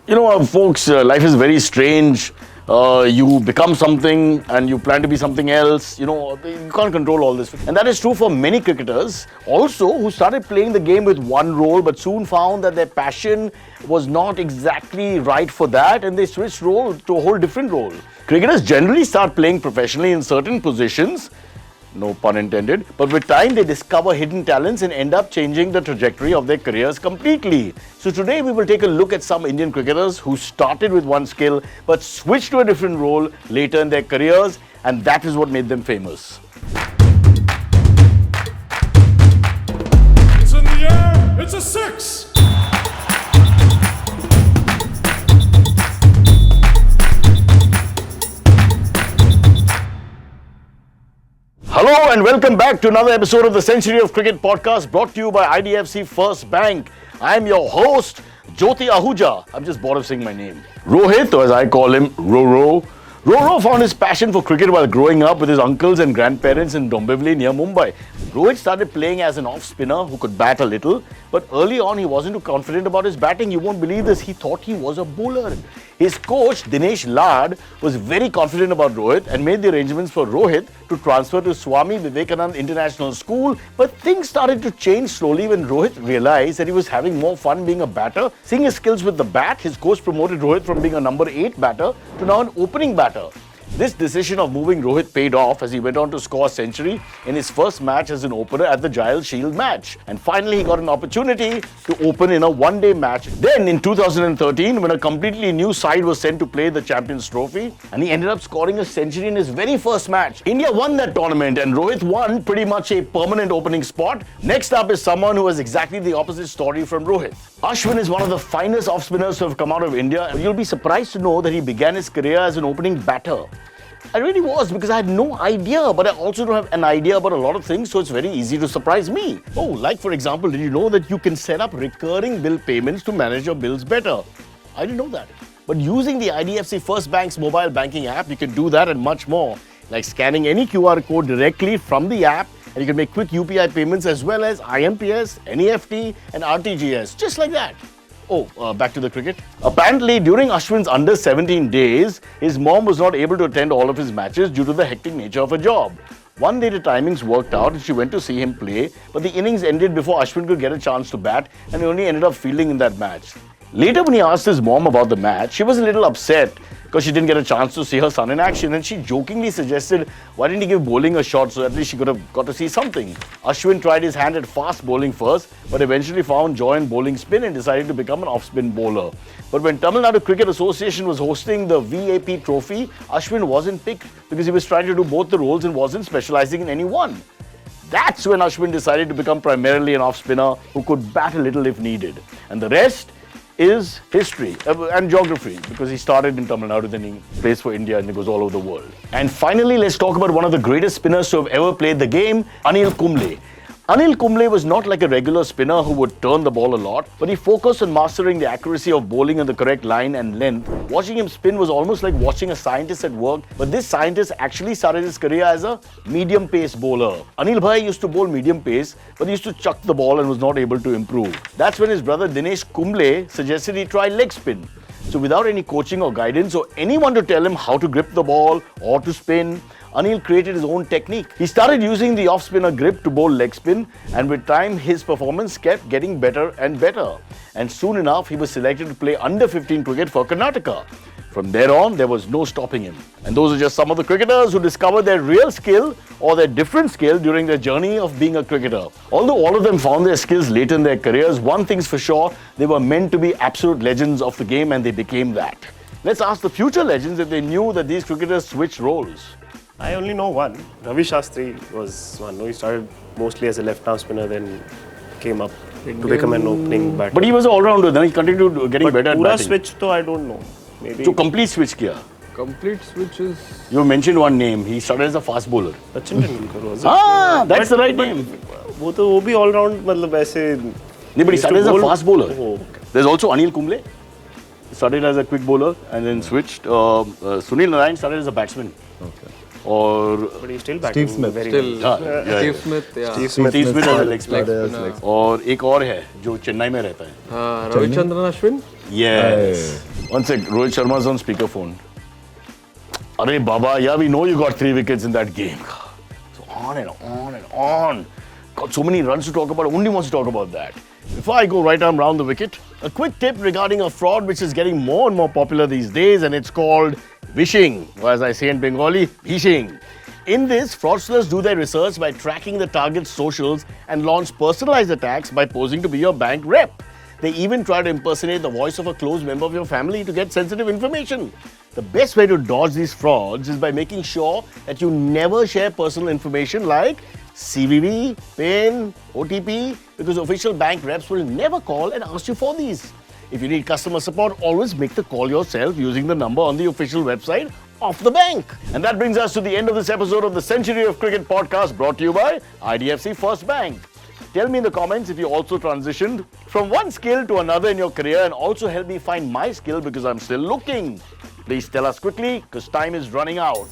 You know, folks, life is very strange. You become something and you plan to be something else. You know, you can't control all this. And that is true for many cricketers also who started playing the game with one role but soon found that their passion was not exactly right for that and they switched role to a whole different role. Cricketers generally start playing professionally in certain positions, no pun intended, but with time they discover hidden talents and end up changing the trajectory of their careers completely. So today we will take a look at some Indian cricketers who started with one skill but switched to a different role later in their careers, and that is what made them famous. It's in the air, it's a six! Hello and welcome back to another episode of the Century of Cricket podcast brought to you by IDFC First Bank. I'm your host, Jyoti Ahuja. I'm just bored of saying my name. Rohit, or as I call him, Roro. Roro found his passion for cricket while growing up with his uncles and grandparents in Dombivli near Mumbai. Rohit started playing as an off-spinner who could bat a little, but early on he wasn't too confident about his batting. You won't believe this, he thought he was a bowler. His coach, Dinesh Lad, was very confident about Rohit and made the arrangements for Rohit to transfer to Swami Vivekanand International School, but things started to change slowly when Rohit realized that he was having more fun being a batter. Seeing his skills with the bat, his coach promoted Rohit from being a number 8 batter to now an opening batter. This decision of moving Rohit paid off as he went on to score a century in his first match as an opener at the Giles Shield match. And finally, he got an opportunity to open in a one-day match. Then in 2013, when a completely new side was sent to play the Champions Trophy, and he ended up scoring a century in his very first match. India won that tournament and Rohit won pretty much a permanent opening spot. Next up is someone who has exactly the opposite story from Rohit. Ashwin is one of the finest off-spinners who have come out of India, and you'll be surprised to know that he began his career as an opening batter. I really was, because I had no idea, but I also don't have an idea about a lot of things, so it's very easy to surprise me. Oh, like for example, did you know that you can set up recurring bill payments to manage your bills better? I didn't know that. But using the IDFC First Bank's mobile banking app, you can do that and much more, like scanning any QR code directly from the app, and you can make quick UPI payments as well as IMPS, NEFT, and RTGS, just like that. Oh, back to the cricket. Apparently, during Ashwin's under 17 days, his mom was not able to attend all of his matches due to the hectic nature of her job. One day the timings worked out and she went to see him play, but the innings ended before Ashwin could get a chance to bat and he only ended up fielding in that match. Later, when he asked his mom about the match, she was a little upset because she didn't get a chance to see her son in action, and she jokingly suggested, why didn't he give bowling a shot so at least she could have got to see something. Ashwin tried his hand at fast bowling first, but eventually found joy in bowling spin and decided to become an off-spin bowler. But when Tamil Nadu Cricket Association was hosting the VAP trophy, Ashwin wasn't picked because he was trying to do both the roles and wasn't specializing in any one. That's when Ashwin decided to become primarily an off-spinner who could bat a little if needed. And the rest is history and geography, because he started in Tamil Nadu, then he plays for India and he goes all over the world. And finally, let's talk about one of the greatest spinners to have ever played the game, Anil Kumble. Anil Kumble was not like a regular spinner who would turn the ball a lot, but he focused on mastering the accuracy of bowling in the correct line and length. Watching him spin was almost like watching a scientist at work, but this scientist actually started his career as a medium pace bowler. Anil Bhai used to bowl medium pace, but he used to chuck the ball and was not able to improve. That's when his brother Dinesh Kumble suggested he try leg spin. So without any coaching or guidance or anyone to tell him how to grip the ball or to spin, Anil created his own technique. He started using the off-spinner grip to bowl leg spin, and with time his performance kept getting better and better. And soon enough he was selected to play under 15 cricket for Karnataka. From there on, there was no stopping him. And those are just some of the cricketers who discovered their real skill or their different skill during their journey of being a cricketer. Although all of them found their skills late in their careers, one thing's for sure, they were meant to be absolute legends of the game, and they became that. Let's ask the future legends if they knew that these cricketers switched roles. I only know one. Ravi Shastri was one. He started mostly as a left-arm spinner, then came up to become an opening batter. But he was an all-rounder, then he continued getting better at batting. Switch, though, I don't know. Maybe. So complete switch kiya. Complete switch is... You mentioned one name. He started as a fast bowler. Sachin Tendulkar was it? Ah, that's the right name. वो भी all-round मतलब ऐसे... No, but he started as a fast bowler. Oh, okay. There's also Anil Kumble. Started as a quick bowler and then switched. Sunil Narayan started as a batsman. Okay. Or But he's still batting Steve Smith. very Still, well. Steve Smith, yeah. Steve Smith as a leg spinner. spinner. और एक और है जो चेन्नई में रहता है. Ravichandran Ashwin? Yes. One sec, Rohit Sharma's on speakerphone. Arey Baba, yeah, we know you got 3 wickets in that game. So on and on and on. Got so many runs to talk about, only wants to talk about that. Before I go right arm round the wicket, a quick tip regarding a fraud which is getting more and more popular these days, and it's called vishing, or as I say in Bengali, vishing. In this, fraudsters do their research by tracking the target's socials and launch personalized attacks by posing to be your bank rep. They even try to impersonate the voice of a close member of your family to get sensitive information. The best way to dodge these frauds is by making sure that you never share personal information like CVV, PIN, OTP, because official bank reps will never call and ask you for these. If you need customer support, always make the call yourself using the number on the official website of the bank. And that brings us to the end of this episode of the Century of Cricket podcast, brought to you by IDFC First Bank. Tell me in the comments if you also transitioned from one skill to another in your career, and also help me find my skill because I'm still looking. Please tell us quickly because time is running out.